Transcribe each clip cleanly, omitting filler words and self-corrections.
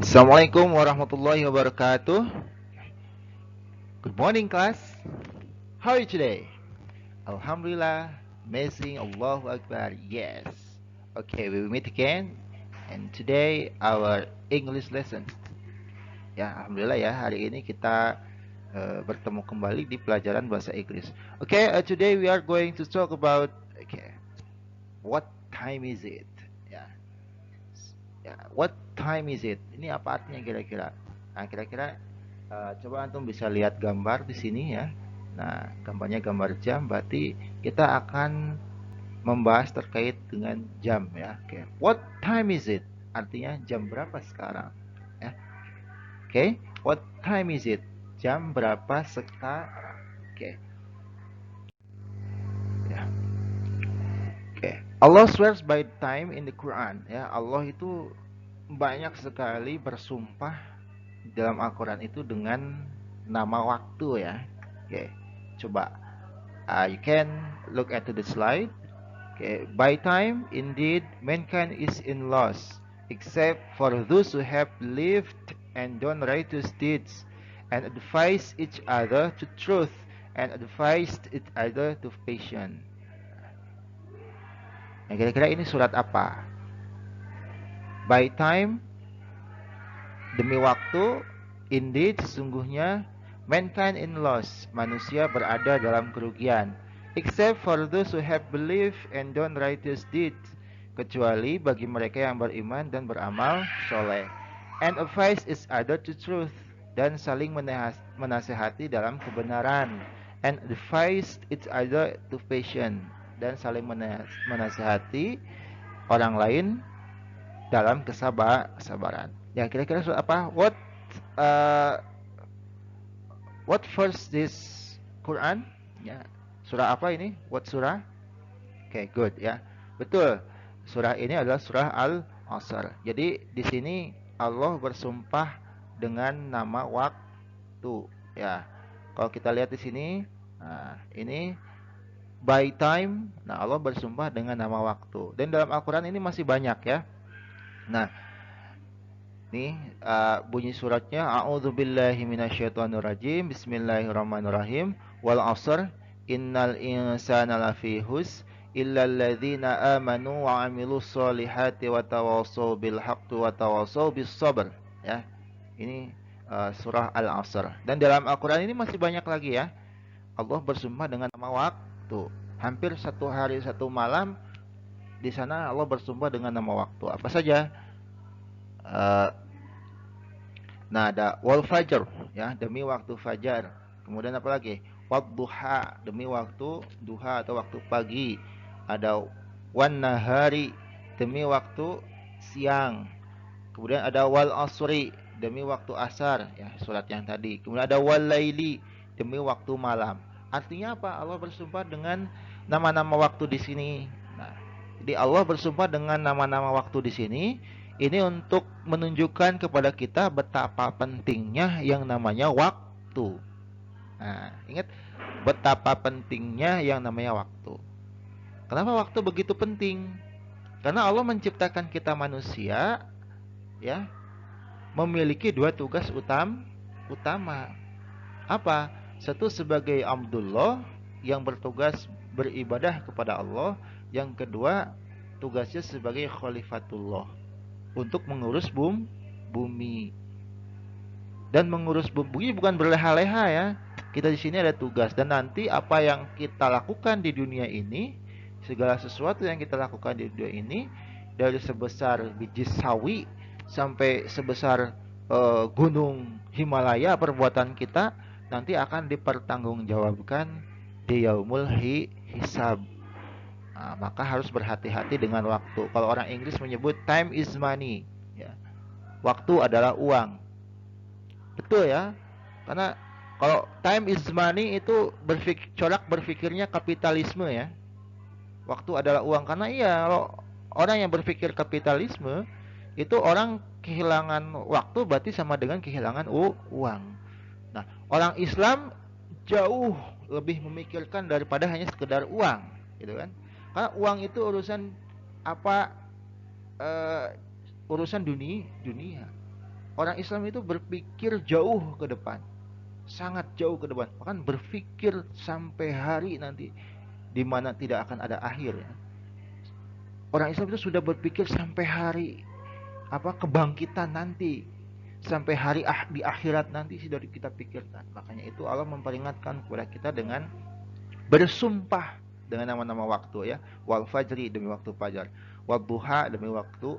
Assalamualaikum warahmatullahi wabarakatuh. Good morning, class. How are you today? Alhamdulillah, amazing, Allahu Akbar, yes. Okay, we will meet again. And today, our English lesson. Ya, Alhamdulillah ya, hari ini kita bertemu kembali di pelajaran bahasa Inggris. Okay, today we are going to talk about, okay, what time is it? Ya, ya, what time is it? Ini apa artinya kira-kira? Nah, kira-kira coba antum bisa lihat gambar di sini ya. Nah, gambarnya gambar jam, berarti kita akan membahas terkait dengan jam ya. Oke, what time is it? Artinya jam berapa sekarang? Ya. Oke, what time is it? Jam berapa sekarang? Oke. Ya. Oke. Allah swears by time in the Quran ya. Allah itu banyak sekali bersumpah dalam Al-Quran itu dengan nama waktu ya. Oke, coba you can look at the slide. Okay, by time indeed mankind is in loss, except for those who have lived and done righteous deeds, and advised each other to truth, and advised each other to patience. Nah, kira-kira ini surat apa? By time, demi waktu, indeed sesungguhnya mankind in loss, manusia berada dalam kerugian, except for those who have believed and done righteous deeds, kecuali bagi mereka yang beriman dan beramal soleh, and advise each other to truth, dan saling menasehati dalam kebenaran, and advise each other to patience, dan saling menasehati orang lain dalam kesabaran. Ya, kira-kira surah apa? Uh, what verse this Quran? Ya, surah apa ini? What surah? Oke, good ya. Betul. Surah ini adalah surah Al-Asr. Jadi di sini Allah bersumpah dengan nama waktu. Ya. Kalau kita lihat di sini, nah, ini by time. Nah, Allah bersumpah dengan nama waktu. Dan dalam Al-Quran ini masih banyak ya. Nah, nih bunyi suratnya a'udzubillahi minasyaitonirrajim bismillahirrahmanirrahim wal 'asr innal insana lafi hus illal ladzina amanu wa 'amilus solihati wa tawassaw bil haqqi wa tawassaw bis sabr ya. Ini surah Al-'Asr. Dan dalam Al-Qur'an ini masih banyak lagi ya. Allah bersumpah dengan nama waktu. Hampir satu hari satu malam di sana Allah bersumpah dengan nama waktu. Apa saja? Uh, Nah, ada wal fajr ya, demi waktu fajar. Kemudian apa lagi? Wadduha, demi waktu duha atau waktu pagi. Ada wan nahari, demi waktu siang. Kemudian ada wal asri, demi waktu asar ya, surat yang tadi. Kemudian ada wal laili, demi waktu malam. Artinya apa? Allah bersumpah dengan nama-nama waktu di sini. Nah, jadi Allah bersumpah dengan nama-nama waktu di sini. Ini untuk menunjukkan kepada kita betapa pentingnya yang namanya waktu. Nah, ingat betapa pentingnya yang namanya waktu. Kenapa waktu begitu penting? Karena Allah menciptakan kita manusia ya, memiliki dua tugas utama. Apa? Satu sebagai Abdullah yang bertugas beribadah kepada Allah, yang kedua tugasnya sebagai Khalifatullah untuk mengurus bumi. Dan mengurus bumi bukan berleha-leha ya. Kita di sini ada tugas, dan nanti apa yang kita lakukan di dunia ini, segala sesuatu yang kita lakukan di dunia ini, dari sebesar biji sawi sampai sebesar gunung Himalaya, perbuatan kita nanti akan dipertanggungjawabkan di yaumul hisab. Nah, maka harus berhati-hati dengan waktu. Kalau orang Inggris menyebut time is money, ya. Waktu adalah uang. Betul ya? Karena kalau time is money itu corak berpikirnya kapitalisme ya. Waktu adalah uang, karena iya, kalau orang yang berpikir kapitalisme itu orang kehilangan waktu berarti sama dengan kehilangan uang. Nah, orang Islam jauh lebih memikirkan daripada hanya sekedar uang, gitu kan? Karena uang itu urusan apa? Urusan dunia. Orang Islam itu berpikir jauh ke depan, sangat jauh ke depan, bahkan berpikir sampai hari nanti di mana tidak akan ada akhir ya. Orang Islam itu sudah berpikir sampai hari kebangkitan nanti, sampai hari di akhirat nanti sudah kita pikirkan. Makanya itu Allah memperingatkan kepada kita dengan bersumpah dengan nama-nama waktu ya. Wal fajri, demi waktu fajar. Wal duha, demi waktu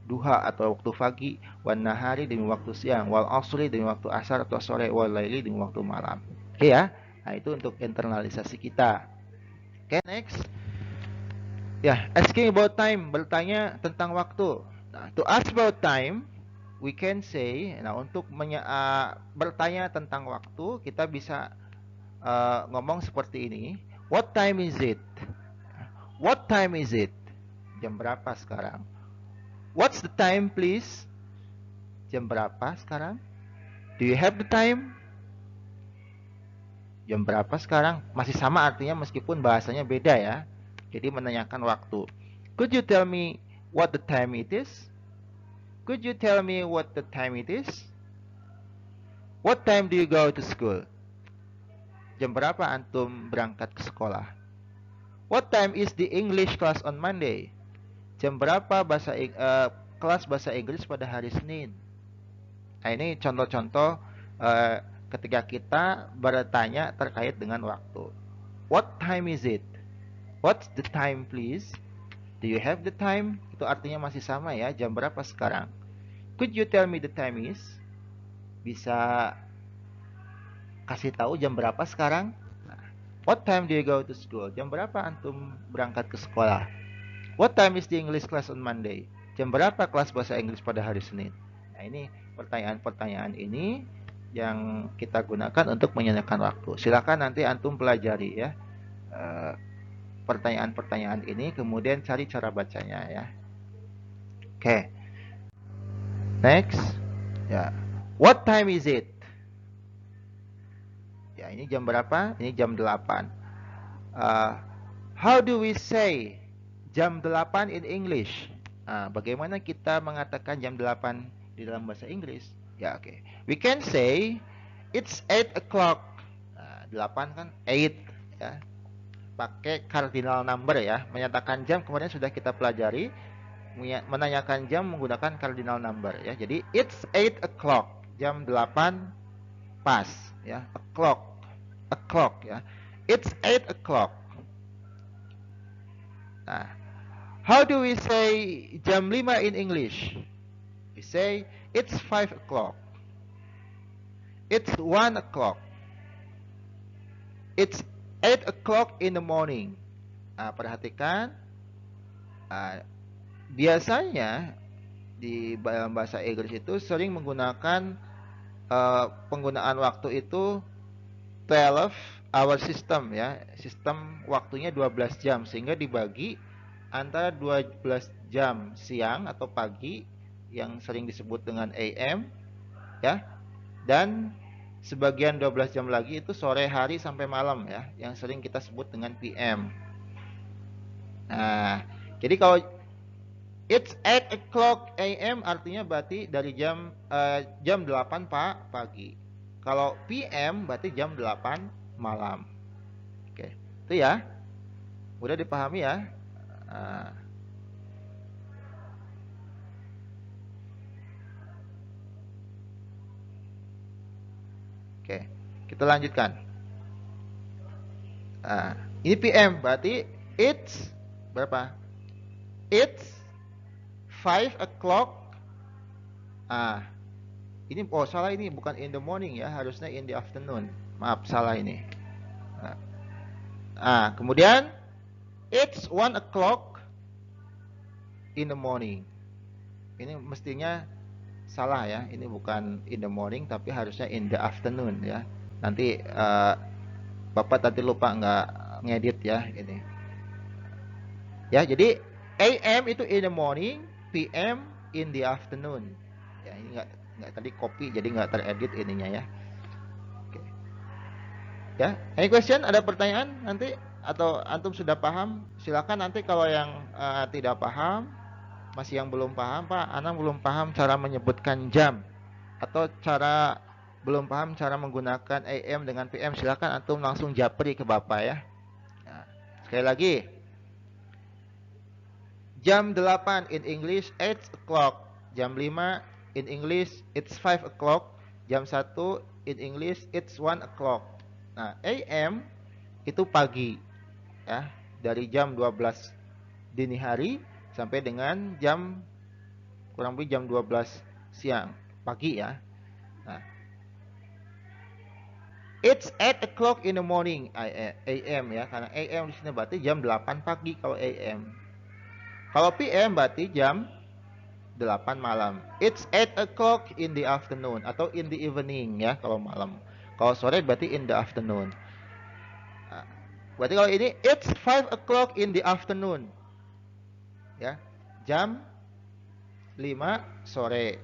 duha atau waktu pagi. Wan nahari, demi waktu siang. Wal asri, demi waktu asar atau sore. Wal laili, demi waktu malam. Oke ya. Nah itu untuk internalisasi kita. Oke, next. Ya, asking about time, bertanya tentang waktu. Nah, to ask about time, we can say, nah untuk bertanya tentang waktu, kita bisa ngomong seperti ini. What time is it? What time is it? Jam berapa sekarang? What's the time, please? Jam berapa sekarang? Do you have the time? Jam berapa sekarang? Masih sama artinya meskipun bahasanya beda ya. Jadi menanyakan waktu. Could you tell me what the time it is? Could you tell me what the time it is? What time do you go to school? Jam berapa antum berangkat ke sekolah? What time is the English class on Monday? Jam berapa kelas bahasa Inggris pada hari Senin? Nah, ini contoh-contoh ketika kita bertanya terkait dengan waktu. What time is it? What's the time, please? Do you have the time? Itu artinya masih sama ya. Jam berapa sekarang? Could you tell me the time is? Bisa kasih tahu jam berapa sekarang? What time do you go to school? Jam berapa antum berangkat ke sekolah? What time is the English class on Monday? Jam berapa kelas bahasa Inggris pada hari Senin? Nah, ini pertanyaan-pertanyaan ini yang kita gunakan untuk menanyakan waktu. Silakan nanti antum pelajari ya. Pertanyaan-pertanyaan ini, kemudian cari cara bacanya ya. Oke. Next. Ya. What time is it? Ya, ini jam berapa? Ini jam 8. How do we say jam 8 in English? Bagaimana kita mengatakan jam 8 di dalam bahasa Inggris? Ya, oke. We can say it's 8 o'clock. 8 kan 8 ya. Pakai cardinal number ya. Menyatakan jam kemarin sudah kita pelajari. Menanyakan jam menggunakan cardinal number ya. Jadi it's 8 o'clock. Jam 8 pas ya. O'clock ya. It's 8 o'clock. Nah, how do we say jam 5 in English? We say it's 5 o'clock. It's 1 o'clock. It's 8 o'clock in the morning. Perhatikan, biasanya di dalam bahasa Inggris itu sering menggunakan penggunaan waktu itu 12 hour system ya. Sistem waktunya 12 jam sehingga dibagi antara 12 jam siang atau pagi yang sering disebut dengan AM ya, dan sebagian 12 jam lagi itu sore hari sampai malam ya, yang sering kita sebut dengan PM. Nah, jadi kalau it's 8 o'clock AM artinya berarti dari jam 8 pagi. Kalau PM berarti jam 8 malam. Oke, itu ya. Udah dipahami ya? Oke, kita lanjutkan. Ini PM berarti it's berapa? It's 5 o'clock. Ini salah, ini bukan in the morning ya, harusnya in the afternoon. Maaf, salah ini. Kemudian it's 1 o'clock in the morning. Ini mestinya salah ya, ini bukan in the morning tapi harusnya in the afternoon ya. Nanti Bapak tadi lupa nggak ngedit ya ini. Ya, jadi AM itu in the morning, PM in the afternoon. Ya, ini nggak tadi copy jadi nggak teredit ininya ya. Oke. Ya, any question? Ada pertanyaan nanti atau antum sudah paham? Silakan nanti kalau yang tidak paham Masih yang belum paham, Pak? Anak belum paham cara menyebutkan jam atau belum paham cara menggunakan AM dengan PM, silakan antum langsung japri ke Bapak ya. Nah, sekali lagi. Jam 8 in English 8 o'clock. Jam 5 in English it's 5 o'clock. Jam 1 in English it's 1 o'clock. Nah, AM itu pagi ya, dari jam 12 dini hari sampai dengan jam kurang lebih jam 12 siang, pagi ya. Nah, it's 8 o'clock in the morning AM ya, karena AM di sini berarti jam 8 pagi kalau AM. Kalau PM berarti jam 8 malam. It's 8 o'clock in the afternoon atau in the evening ya kalau malam. Kalau sore berarti in the afternoon. Nah, berarti kalau ini it's 5 o'clock in the afternoon. Ya. Jam 5 sore.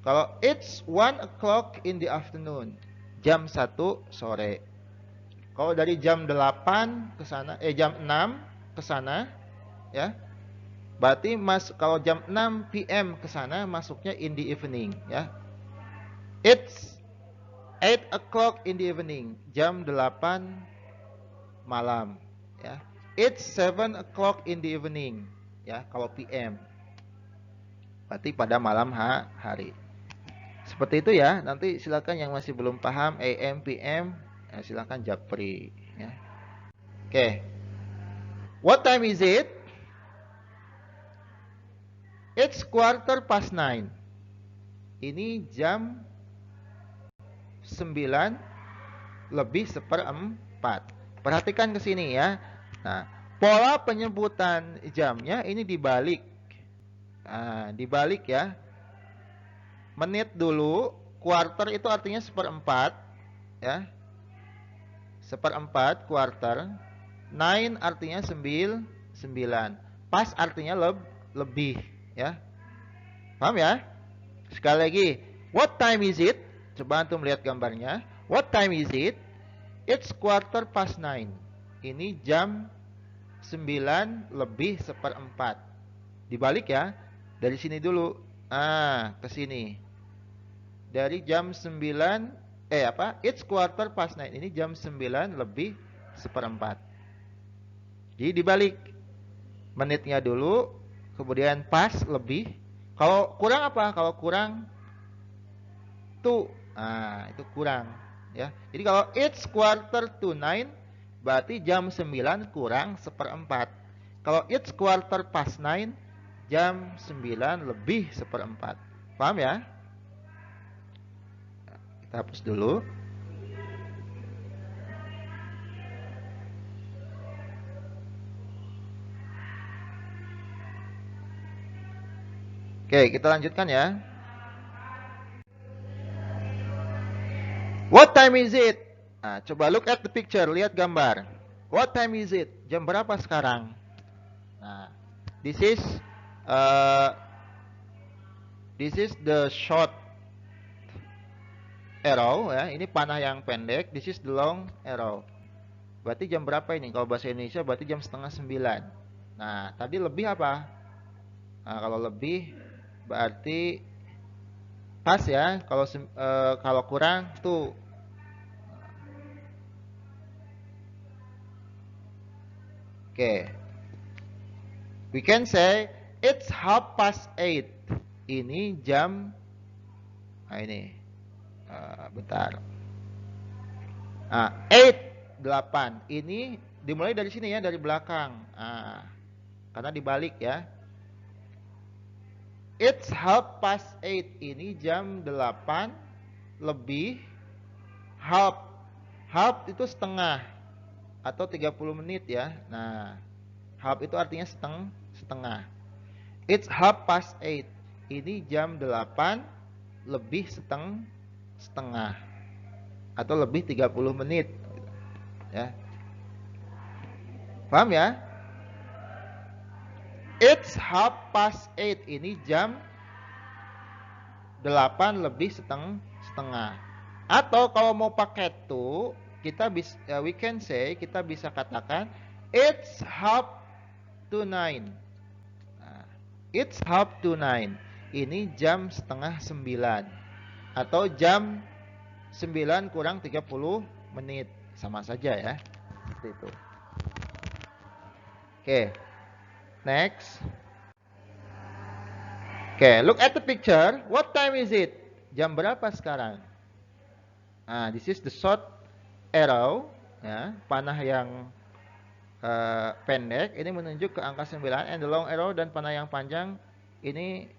Kalau it's 1 o'clock in the afternoon, jam 1 sore. Kalau dari jam 8 ke sana, jam 6 ke sana, ya. Berarti kalau jam 6 PM ke sana masuknya in the evening, ya. It's 8 o'clock in the evening, jam 8 malam, ya. It's 7 o'clock in the evening, ya, kalau PM. Berarti pada malam hari. Seperti itu ya. Nanti silakan yang masih belum paham AM, PM, silakan japri ya. Oke. What time is it? It's 9:15. Ini jam 9 lebih 1/4. Perhatikan ke sini ya. Nah, pola penyebutan jamnya ini dibalik. Nah, dibalik ya. Menit dulu, quarter itu artinya 1/4 ya. 1/4 quarter. 9 artinya 9. Pas artinya lebih ya. Paham ya? Sekali lagi, what time is it? Coba antum lihat gambarnya. What time is it? It's 9:15. Ini jam 9 lebih 1/4. Dibalik ya. Dari sini dulu. Ke sini. Dari jam 9 It's 9:15. Ini jam 9 lebih 1/4. Jadi dibalik. Menitnya dulu, kemudian pas lebih. Kalau kurang apa? Kalau kurang to. Itu kurang ya. Jadi kalau it's 9:45 berarti jam 9 kurang 1/4. Kalau it's 9:15 jam 9 lebih 1/4. Paham ya? Kita hapus dulu. Oke, kita lanjutkan ya. What time is it? Nah, coba look at the picture, lihat gambar. What time is it? Jam berapa sekarang? Nah, this is the short arrow ya. Ini panah yang pendek. This is the long arrow. Berarti jam berapa ini? Kalau bahasa Indonesia berarti jam 8:30. Nah, tadi lebih apa? Nah, kalau lebih berarti pas ya. Kalau kurang tuh. Oke. We can say it's 8:30. Ini jam. Nah, ini. Bentar. 8. Ini dimulai dari sini ya, dari belakang. Karena dibalik ya. It's 8:30. Ini jam 8 lebih half. Half itu setengah atau 30 menit ya. Nah, half itu artinya setengah. It's 8:30. Ini jam 8 lebih setengah atau lebih 30 menit ya. Paham ya? It's 8:30. Ini jam 8 lebih setengah. Atau kalau mau pakai to, we can say, kita bisa katakan it's 8:30. It's 8:30. Ini jam setengah 9. Atau jam 9 kurang 30 menit. Sama saja ya. Seperti itu. Oke. Next. Oke, look at the picture. What time is it? Jam berapa sekarang? Nah, this is the short arrow. Ya, panah yang pendek ini menunjuk ke angka 9, and the long arrow dan panah yang panjang ini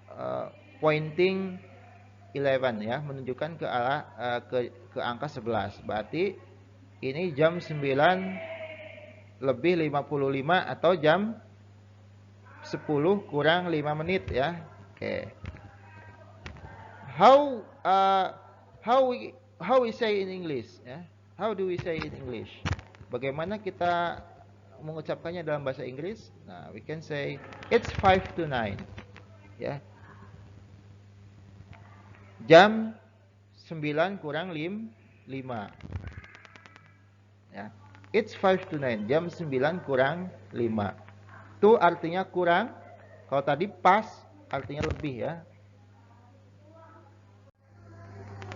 pointing 11 ya, menunjukkan ke arah ke angka 11. Berarti ini jam 9 lebih 55 atau jam 10 kurang 5 menit ya. Oke. How we say in English ya? How do we say in English? Bagaimana kita mengucapkannya dalam bahasa Inggris? Nah, we can say it's 5 to 9. Ya. Jam 9 kurang 5. Ya. It's 5 to 9. Jam 9 kurang 5. Itu artinya kurang. Kalau tadi pas artinya lebih ya.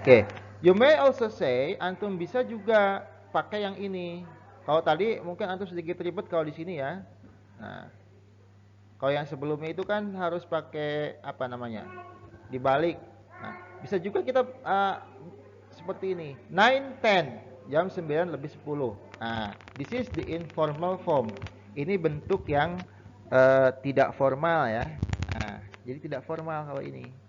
Oke. You may also say, antum bisa juga pakai yang ini. Kalau tadi mungkin antum sedikit ribet kalau di sini ya. Nah, kalau yang sebelumnya itu kan harus pakai apa namanya? Dibalik. Nah, bisa juga kita seperti ini. 9:10, jam 9 lebih 10. Nah, this is the informal form. Ini bentuk yang tidak formal ya. Nah, jadi tidak formal kalau ini.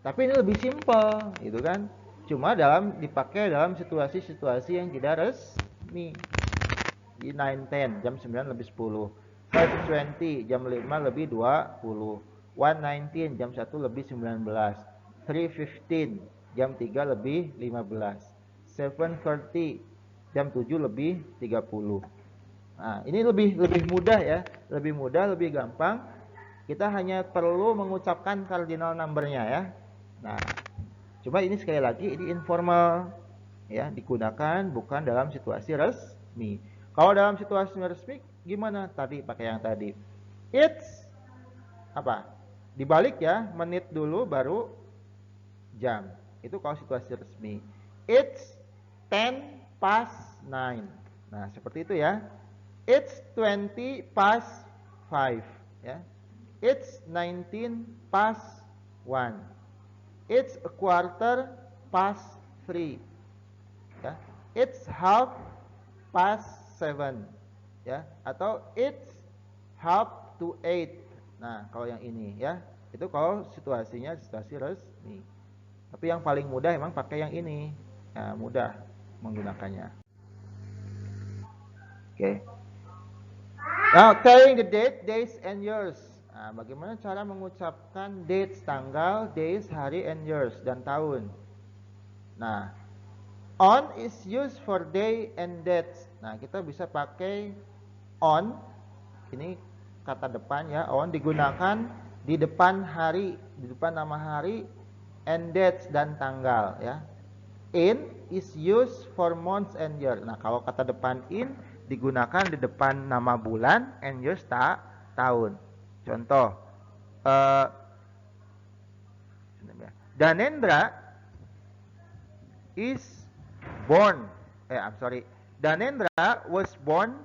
Tapi ini lebih simpel, gitu kan? Cuma dipakai dalam situasi-situasi yang tidak resmi. Di 9:10, jam 9 lebih 10. 5:20, jam 5 lebih 20. 1:19, jam 1 lebih 19. 3:15, jam 3 lebih 15. 7:30, jam 7 lebih 30. Nah, ini lebih mudah ya, lebih mudah, lebih gampang. Kita hanya perlu mengucapkan cardinal number-nya ya. Nah, cuma ini sekali lagi ini informal ya, digunakan bukan dalam situasi resmi. Kalau dalam situasi resmi gimana? Tadi pakai yang tadi. It's apa? Dibalik ya, menit dulu baru jam. Itu kalau situasi resmi. It's 10 past 9. Nah, seperti itu ya. It's 20 past 5 ya. It's 19 past 1. It's a quarter past 3. Ya. It's half past 7. Ya, atau it's half to 8. Nah, kalau yang ini ya, itu kalau situasinya situasi resmi. Tapi yang paling mudah emang pakai yang ini. Nah, mudah menggunakannya. Oke. Now, telling the date, days, and years. Nah, bagaimana cara mengucapkan dates, tanggal, days, hari, and years, dan tahun. Nah, on is used for day and dates. Nah, kita bisa pakai on. Ini kata depan ya, on digunakan di depan hari, di depan nama hari, and dates, dan tanggal ya. In is used for months and year. Nah, kalau kata depan in digunakan di depan nama bulan, and years tahun. Contoh, Danendra is born. Danendra was born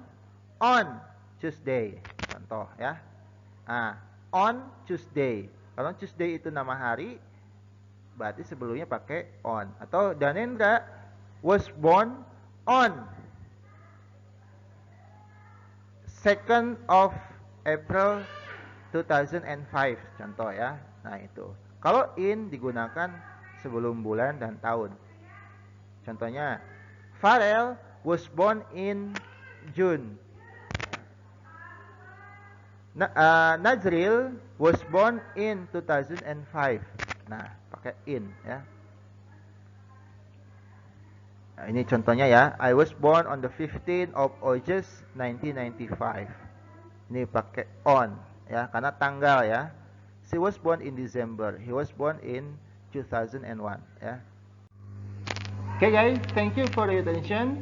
on Tuesday. Contoh ya. Nah, on Tuesday. Kalau Tuesday itu nama hari, berarti sebelumnya pakai on. Atau Danendra was born on 2nd of April 2005. Contoh ya. Nah, itu. Kalau in digunakan sebelum bulan dan tahun. Contohnya, Farel was born in June. Nazril was born in 2005. Nah, pakai in ya. Nah, ini contohnya ya. I was born on the 15th of August 1995. Ini pakai on ya, karena tanggal ya. She was born in December. He was born in 2001 ya. Okay guys, thank you for your attention.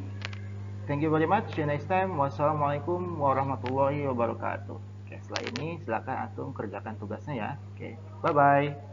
Thank you very much. See you next time. Wassalamualaikum warahmatullahi wabarakatuh. Okay, setelah ini silakan antum kerjakan tugasnya ya. Oke, bye bye.